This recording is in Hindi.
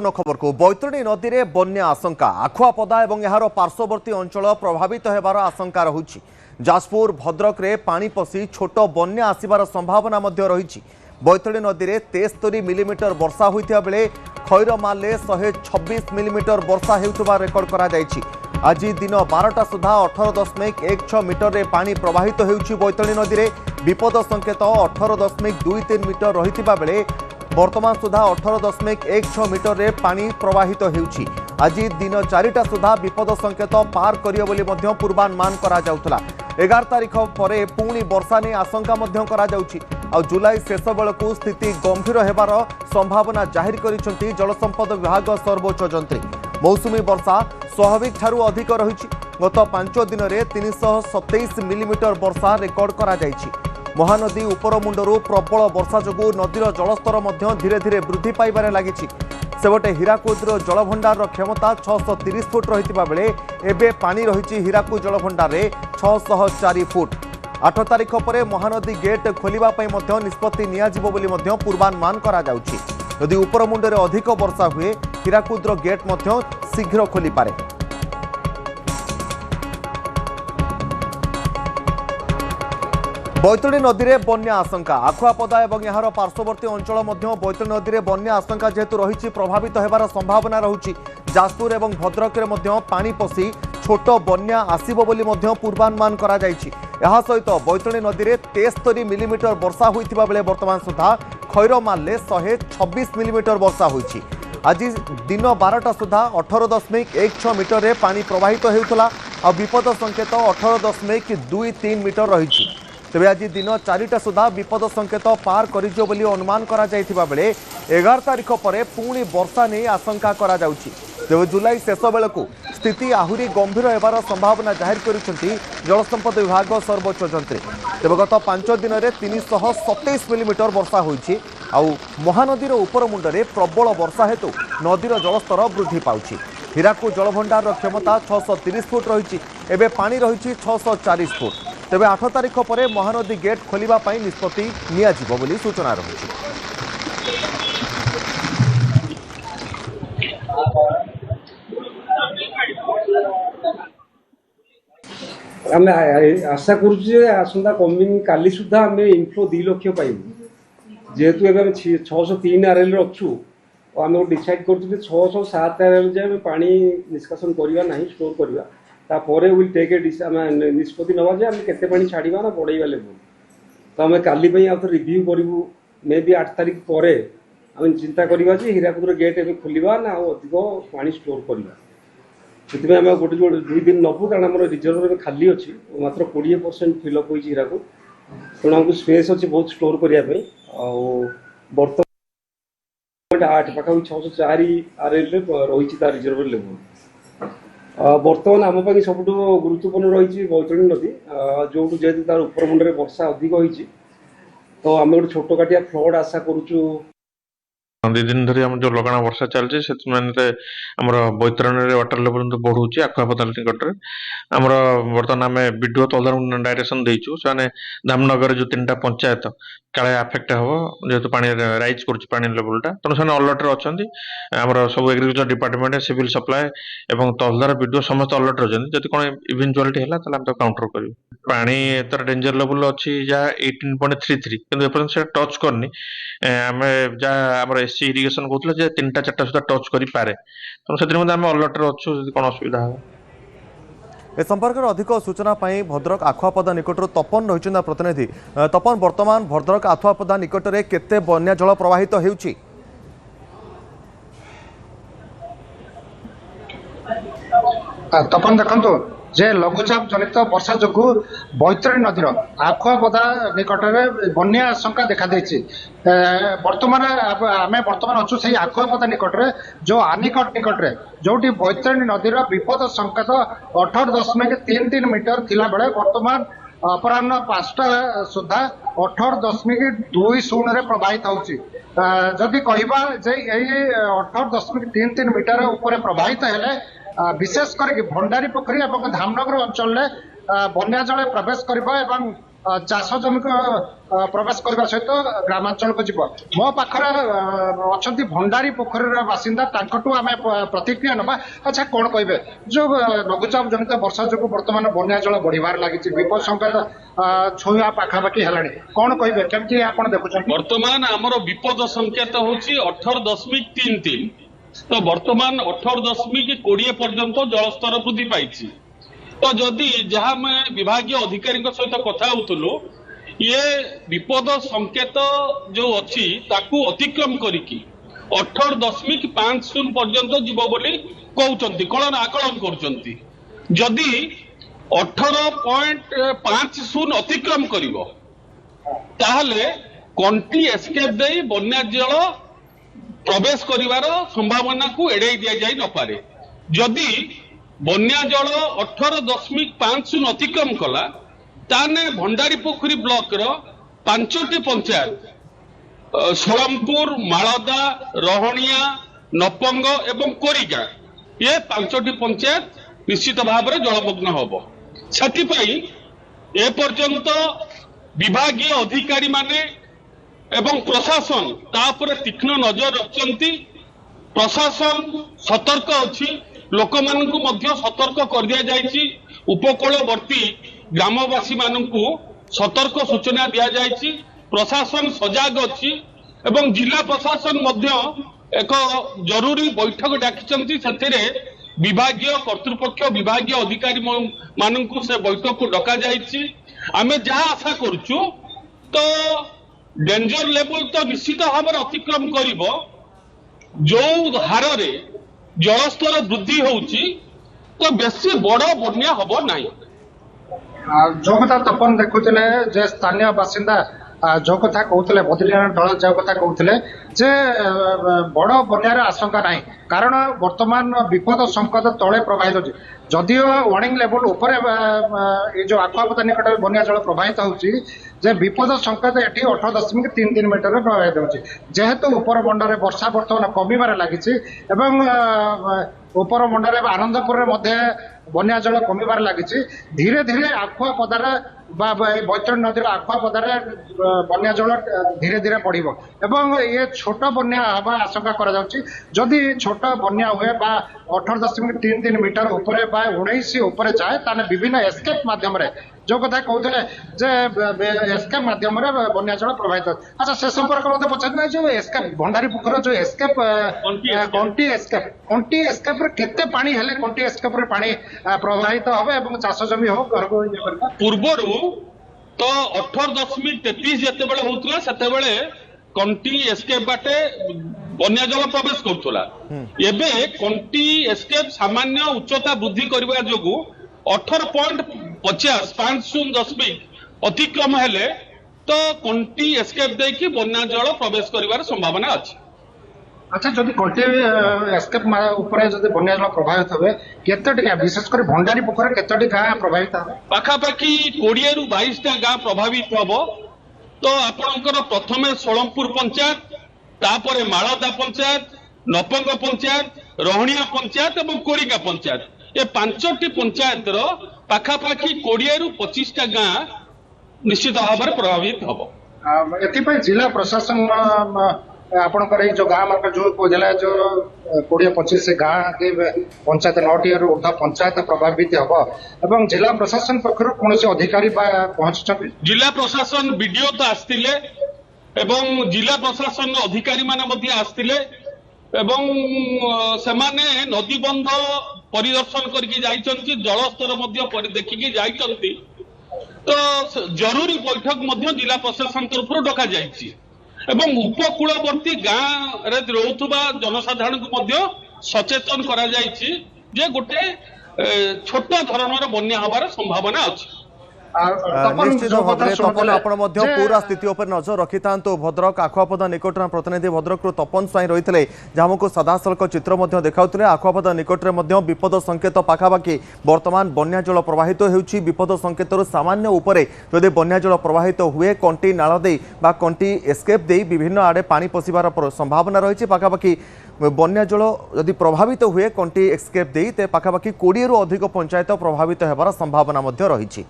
गुरुत्वपूर्ण खबर को बैतरणी नदी में बन्या आशंका आखुआपदा और यार पार्श्ववर्ती अंचल प्रभावित होबार आशंका रही। जाजपुर भद्रक रे पानी पशि छोट बन्या आसबार संभावना रही। बैतरणी नदी में 73 मिलीमीटर वर्षा होता बेले खैरमाल 126 मिलीमीटर वर्षा होता रेकर्ड कर आज दिन 12टा सुधा 18.16 मीटर रे पानी प्रवाहित होउछि। बैतरणी नदी में विपद संकेत 18.23 मीटर रही बेले वर्तमान सुधा 18.16 मीटर रे पानी प्रवाहित होउछि। आज दिन 4टा सुधा विपद संकेत पार करियो बोली मध्य पूर्वानुमान करा जाउथला। 11 तारिख पर पुणी वर्षा नहीं आशंका करा जाउछि। आ जुलाई शेष बेलू स्थिति गंभीर होबार संभावना जाहिर करिसेंति जलसंपद विभाग सर्वोच्च जंत्री। मौसुमी वर्षा स्वाभाविक ठारू अधिक रही। गत 5 दिन में 327 मिलीमीटर वर्षा रेकर्ड करा जाइछि। महानदी उपरमुंडरू प्रबल वर्षा जोगु नदीर जलस्तर धीरे धीरे वृद्धि पाइबारे लागिछि। सेबटे हीराकुदर जलभंडार क्षमता 630 फुट रही बेले एबे पानी रही हीराकुद जलभंडार 604 फुट। 8 तारिख पर महानदी गेट खोलिबापई निष्पत्ति नियाजिबो बोली पूर्वानुमान करा जाउछि। यदि उपरमुंडरे अधिक वर्षा हुए हीराकुदर गेट शीघ्र खोली पारे। बैतरणी नदी में बन्या आशंका आखुआपदा और यार पार्श्ववर्ती अंचल बैतरणी नदी में बन्या आशंका जेहेतु रही प्रभावित होबार संभावना रही। जाजपुर और भद्रक में पानी पशि छोट बन्या आसीबो बोली पूर्वानुमान करा जाइछि। यह सहित बैतरणी नदी में 73 मिलीमीटर वर्षा होइतिबा बेले वर्तमान सुधा खैरमाल 126 मिलीमीटर वर्षा होइछि। आज दिन 12टा सुधा 18.16 मीटर रे पानी प्रवाहित होउथला आ विपद संकेत 18.23 मीटर रही। तेबे आज दिन 4टा सुधा विपद संकेत पार करिजो बोली अनुमान करा जाइथिबा बेले 11 तारिख पर पुणी वर्षा नहीं आशंका करा जाउछि। तेबे जुलाई शेष बेलू स्थिति आहुरी गंभीर होबार संभावना जाहिर करिसेंति जलसंपद विभाग सर्वोच्च जंत्री। तेबे गत 5 दिन में 327 मिलीमीटर वर्षा होइछि। आउ महानदीर उपरमुंडरे प्रबल वर्षा हेतु नदीर जलस्तर वृद्धि पाउछि। हीराकुद जलभंडार क्षमता 630 फुट रही एबे पानी रही 640 फुट। तेबे 8 तारिख पर महानदी गेट खोलिबा पई निष्पत्ति नियाजिबो बोली सूचना रही। आम आशा करसंता कमिंग काली सुधा आम इनफ्लो 2 लाख पाइबू। जेहेतु एवं 603 आरएल अच्छु आम डिसाइड कर 607 आरएल जाए पा निष्कासन करवा ना स्टोर करवा तापर विल टेक ए निष्पत्ति नवा जे आम केते पानी छाड़वा ना बढ़ेवा लेवल। तो आम काली आउ रिव्यू करूँ मे बी 8 तारिख पर आम चिंता करवा हीराकुद गेट एवं खोलवा ना अधिक पानी स्टोर करवा। से आम गोटे 2 दिन नबू कारण आम रिजर्व खाली अच्छी मात्र 20% फिलअप हो हीराकुद। तेणु आमको स्पेस अच्छी बहुत स्टोर करने बर्तमान 8 पाखा 604 आरएल रही रिजर्व लेवल। बर्तमान आम सब गुरुत्वपूर्ण रही बैतरणी नदी जो जेहतु तार उपरमुंडे वर्षा अधिक होती तो आम गोटे छोट काटिया फ्लड आशा करुचु। 2 दिन धरी हम जो लगाण वर्षा चलছে से आमर बैतरणी वाटर लेवल बढ़ुची आखुआपदा निकट में आमर बर्तमान आम विडीओ तदारख डायरेक्शन देचु से धामनगर जो 3टा पंचायत काले आफेक्ट हम जेहेतु पानी राइज कर लेवलटा तेणु से अलर्ट अच्छा आमर सब एग्रीकल्चर डिपार्टमेंट सिविल सप्लाई और तहसीलदार विडीओ समस्त अलर्ट रही। जब कौन इवेंचुआलिटी है काउंटर कर पानी तर डेंजर लेवल अच्छी जहाँ 18.33 कि से टच करनी आम जहाँ आम एससी इरिगेशन कहते 3टा 4टा सुधा टच करे तेणु से आम अलर्ट अच्छु कौन असुविधा है। ए संपर्क में अधिक सूचना पाई भद्रक आखुआपदा निकट तपन रही प्रतिनिधि। तपन वर्तमान भद्रक आखुआपदा निकट में केते बन्या जल प्रवाहित होउछि? तपन देखो जे लघुचाप जनित वर्षा जो बैतरणी नदीर आखुआपदा निकट में बन्या आशंका देखा देछि। वर्तमान आम वर्तमान अच्छु से आखुआपदा निकट में जो आनिकट निकट में जो बैतरणी नदीर विपद संकेत 18.33 मीटर थिला बेले वर्तमान अपराह्न 5टा सुधा 18.20 प्रवाहित होउछि। जदि कहबा जे 18.33 मीटर ऊपर प्रवाहित हेले विशेष करके भंडारी पोखरी और धामनगर अंचल में बन्या जल प्रवेश कर ଚାଷ ଜମିକୁ ପ୍ରବେଶ କରିବା ସହିତ ଗ୍ରାମାଞ୍ଚଳକୁ ଯିବ। ମୋ ପାଖରେ ଅଛନ୍ତି ଭଣ୍ଡାରୀ ପୋଖରୀର ବାସିନ୍ଦା, ତାଙ୍କଠୁ ଆମେ ପ୍ରତିକ୍ରିୟା ନେବା। ଆଚ୍ଛା, କ'ଣ କହିବେ ଯୋଉ ଲଘୁଚାପ ଜନିତ ବର୍ଷା ଯୋଗୁଁ ବର୍ତ୍ତମାନ ବନ୍ୟା ଜଳ ବଢିବାରେ ଲାଗିଛି, ବିପଦ ସଂକେତ ଛୁଇଁବା ପାଖାପାଖି ହେଲାଣି, କ'ଣ କହିବେ, କେମିତି ଆପଣ ଦେଖୁଛନ୍ତି? ବର୍ତ୍ତମାନ ଆମର ବିପଦ ସଂକେତ ହଉଛି 18.33। ତ ବର୍ତ୍ତମାନ 18.20 ପର୍ଯ୍ୟନ୍ତ ଜଳସ୍ତର ବୃଦ୍ଧି ପାଇଛି। ତ ଯଦି ଯାହା ଆମେ ବିଭାଗୀୟ ଅଧିକାରୀଙ୍କ ସହିତ କଥା ହଉଥିଲୁ, ଇଏ ବିପଦ ସଂକେତ ଯୋଉ ଅଛି ତାକୁ ଅତିକ୍ରମ କରିକି 18.50 ପର୍ଯ୍ୟନ୍ତ ଯିବ ବୋଲି କହୁଛନ୍ତି, ଆକଳନ କରୁଛନ୍ତି। ଯଦି 18.50 ଅତିକ୍ରମ କରିବ ତାହେଲେ କଣ୍ଟି ଏସ୍କେପ ଦେଇ ବନ୍ୟା ଜଳ ପ୍ରବେଶ କରିବାର ସମ୍ଭାବନାକୁ ଏଡେଇ ଦିଆଯାଇ ନପାରେ। ଯଦି ବନ୍ୟା ଜଳ 18.50 ଅତିକ୍ରମ କଲା ତାହେଲେ ଭଣ୍ଡାରୀ ପୋଖରୀ ବ୍ଲକର 5ଟି ପଞ୍ଚାୟତ ଷୋଳମପୁର, ମାଳଦା, ରହଣିଆ, ନପଙ୍ଗ ଏବଂ କୋରିଗାଁ, ଏ 5ଟି ପଞ୍ଚାୟତ ନିଶ୍ଚିତ ଭାବରେ ଜଳମଗ୍ନ ହବ। ସେଥିପାଇଁ ଏପର୍ଯ୍ୟନ୍ତ ବିଭାଗୀୟ ଅଧିକାରୀ ମାନେ ଏବଂ ପ୍ରଶାସନ ତା ଉପରେ ତୀକ୍ଷ୍ଣ ନଜର ରଖିଛନ୍ତି। ପ୍ରଶାସନ ସତର୍କ ଅଛି, ଲୋକମାନଙ୍କୁ ମଧ୍ୟ ସତର୍କ କରିଦିଆଯାଇଛି। ଉପକୂଳବର୍ତ୍ତୀ ଗ୍ରାମବାସୀ ମାନଙ୍କୁ ସତର୍କ ସୂଚନା ଦିଆଯାଇଛି। ପ୍ରଶାସନ ସଜାଗ ଅଛି ଏବଂ ଜିଲ୍ଲା ପ୍ରଶାସନ ମଧ୍ୟ ଏକ ଜରୁରୀ ବୈଠକ ଡାକିଛନ୍ତି। ସେଥିରେ ବିଭାଗୀୟ କର୍ତ୍ତୃପକ୍ଷ, ବିଭାଗୀୟ ଅଧିକାରୀ ମାନଙ୍କୁ ସେ ବୈଠକକୁ ଡକାଯାଇଛି। ଆମେ ଯାହା ଆଶା କରୁଛୁ, ତ ଡେଞ୍ଜର ଲେଭେଲ ତ ନିଶ୍ଚିତ ଭାବରେ ଅତିକ୍ରମ କରିବ। ଯୋଉ ହାରରେ ଜଳସ୍ତର ବୃଦ୍ଧି ହଉଛି, ତ ବେଶୀ ବଡ ବନ୍ୟା ହବ ନାହିଁ। ଯୋଉ କଥା ତପନ ଦେଖୁଥିଲେ ଯେ ସ୍ଥାନୀୟ ବାସିନ୍ଦା ଯୋଉ କଥା କହୁଥିଲେ, ବଦ୍ରିନାରାୟଣ ଦଳ ଯୋଉ କଥା କହୁଥିଲେ ଯେ ବଡ ବନ୍ୟାର ଆଶଙ୍କା ନାହିଁ, କାରଣ ବର୍ତ୍ତମାନ ବିପଦ ସଂକେତ ତଳେ ପ୍ରବାହିତ ହେଉଛି। ଯଦିଓ ୱାର୍ଣ୍ଣିଂ ଲେଭେଲ ଉପରେ ଏ ଯୋଉ ଆଖୁଆପଦା ନିକଟରେ ବନ୍ୟା ଜଳ ପ୍ରବାହିତ ହେଉଛି, ଯେ ବିପଦ ସଂକେତ ଏଠି 18.33 ମିଟରରେ ପ୍ରବାହିତ ହେଉଛି। ଯେହେତୁ ଉପର ମଣ୍ଡରେ ବର୍ଷା ବର୍ତ୍ତମାନ କମିବାରେ ଲାଗିଛି ଏବଂ ଉପର ମଣ୍ଡରେ ଆନନ୍ଦପୁରରେ ମଧ୍ୟ ବନ୍ୟା ଜଳ କମିବାରେ ଲାଗିଛି, ଧୀରେ ଧୀରେ ଆଖୁଆପଦାରେ ବା ବୈତରଣୀ ନଦୀର ଆଖୁଆପଦାରେ ବନ୍ୟା ଜଳ ଧୀରେ ଧୀରେ ବଢିବ ଏବଂ ଇଏ ଛୋଟ ବନ୍ୟା ହେବା ଆଶଙ୍କା କରାଯାଉଛି। ଯଦି ଛୋଟ ବନ୍ୟା ହୁଏ ବା 18.33 ମିଟର ଉପରେ ବା 19 ଉପରେ ଯାଏ, ତାହେଲେ ବିଭିନ୍ନ ଏସ୍କେପ୍ ମାଧ୍ୟମରେ ଯୋଉ କଥା କହୁଥିଲେ ଯେ ଏସ୍କେପ୍ ମାଧ୍ୟମରେ ବନ୍ୟା ଜଳ ପ୍ରବାହିତ। ଆଚ୍ଛା, ସେ ସମ୍ପର୍କରେ ମୋତେ ପଚାରିଲେ ଯୋଉ ଏସ୍କେପ୍ ଭଣ୍ଡାରୀ ପୋଖରୀର ଯୋଉ ଏସ୍କେପ୍ କଣ୍ଟି ଏସ୍କେପ୍ରେ କେତେ ପାଣି ହେଲେ କଣ୍ଟି ଏସ୍କେପ୍ରେ ପାଣି ପ୍ରବାହିତ ହବ ଏବଂ ଚାଷ ଜମି ହବ ଘରକୁ ଇଏ କରିବା? ପୂର୍ବରୁ ତ 18.33 ଯେତେବେଳେ ହଉଥିଲା, ସେତେବେଳେ କଣ୍ଟି ଏସ୍କେପ୍ ବାଟେ ବନ୍ୟା ଜଳ ପ୍ରବେଶ କରୁଥିଲା। ଏବେ କଣ୍ଟି ଏସ୍କେପ୍ ସାମାନ୍ୟ ଉଚ୍ଚତା ବୃଦ୍ଧି କରିବା ଯୋଗୁଁ 18.50 ଅତିକ୍ରମ ହେଲେ ତ କଣ୍ଟି ଏସ୍କେପ୍ ଦେଇକି ବନ୍ୟା ଜଳ ପ୍ରବେଶ କରିବାର ସମ୍ଭାବନା ଅଛି। ଆଚ୍ଛା, ଯଦି କଣ୍ଟି ଏସ୍କେପ୍ ଉପରେ ଯଦି ବନ୍ୟା ଜଳ ପ୍ରଭାବିତ ହୁଏ, କେତୋଟି ଗାଁ, ବିଶେଷ କରି ଭଣ୍ଡାରୀ ପୋଖରୀ କେତୋଟି ଗାଁ ପ୍ରଭାବିତ ହେବ? ପାଖାପାଖି 20ରୁ 22ଟା ଗାଁ ପ୍ରଭାବିତ ହବ। ତ ଆପଣଙ୍କର ପ୍ରଥମେ ଷୋଳମପୁର ପଞ୍ଚାୟତ, ତାପରେ ମାଳଦା ପଞ୍ଚାୟତ, ନପଙ୍ଗ ପଞ୍ଚାୟତ, ରହଣିଆ ପଞ୍ଚାୟତ ଏବଂ କୋରିଗାଁ ପଞ୍ଚାୟତ, ଏ 5ଟି ପଞ୍ଚାୟତର ପାଖାପାଖି 20ରୁ 25ଟା ଗାଁ ନିଶ୍ଚିତ ଭାବରେ ପ୍ରଭାବିତ ହବ। ଏଥିପାଇଁ ଜିଲ୍ଲା ପ୍ରଶାସନ ଆପଣଙ୍କର ଏଇ ଯୋଉ ଗାଁ ମାନଙ୍କର ଯୋଉ କହିଲା ଯୋଉ 20-25 ଗାଁ ପଞ୍ଚାୟତ 9ଟିରୁ ଉର୍ଦ୍ଧ୍ୱ ପଞ୍ଚାୟତ ପ୍ରଭାବିତ ହବ ଏବଂ ଜିଲ୍ଲା ପ୍ରଶାସନ ପକ୍ଷରୁ କୌଣସି ଅଧିକାରୀ ବା ପହଞ୍ଚିଛନ୍ତି? ଜିଲ୍ଲା ପ୍ରଶାସନ ବିଡିଓ ତ ଆସିଥିଲେ ଏବଂ ଜିଲ୍ଲା ପ୍ରଶାସନ ଅଧିକାରୀ ମାନେ ମଧ୍ୟ ଆସିଥିଲେ ଏବଂ ସେମାନେ ନଦୀବନ୍ଧ ପରିଦର୍ଶନ କରିକି ଯାଇଛନ୍ତି, ଜଳସ୍ତର ମଧ୍ୟ ଦେଖିକି ଯାଇଛନ୍ତି। ତ ଜରୁରୀ ବୈଠକ ମଧ୍ୟ ଜିଲ୍ଲା ପ୍ରଶାସନ ତରଫରୁ ଡକାଯାଇଛି ଏବଂ ଉପକୂଳବର୍ତ୍ତୀ ଗାଁରେ ରହୁଥିବା ଜନସାଧାରଣଙ୍କୁ ମଧ୍ୟ ସଚେତନ କରାଯାଇଛି ଯେ ଗୋଟେ ଛୋଟ ଧରଣର ବନ୍ୟା ହବାର ସମ୍ଭାବନା ଅଛି। निश्चित भाव में तपन आप पूरा स्थिति पर नजर रखि था। भद्रक आखुआपदा निकट प्रतिनिधि भद्रक तपन स्वाई रही है, जहाँ को सदासलख चित्र देखा आखुआपदा निकट में विपद संकेत पाखापाखि बर्तमान बन्या जल प्रवाहित होउछि। विपद संकेत सामान्य उपरे जदि बन्या जल प्रवाहित हुए कंटी नाल दे बा कंटी एस्केप दे विभिन्न आड़े पानी पशिबार संभावना रही। पाखापाखि बन्या जल जदि प्रभावित हुए कंटी एस्केप दे पाखापाखि 20 रु अधिक पंचायत प्रभावित होबार संभावना रही।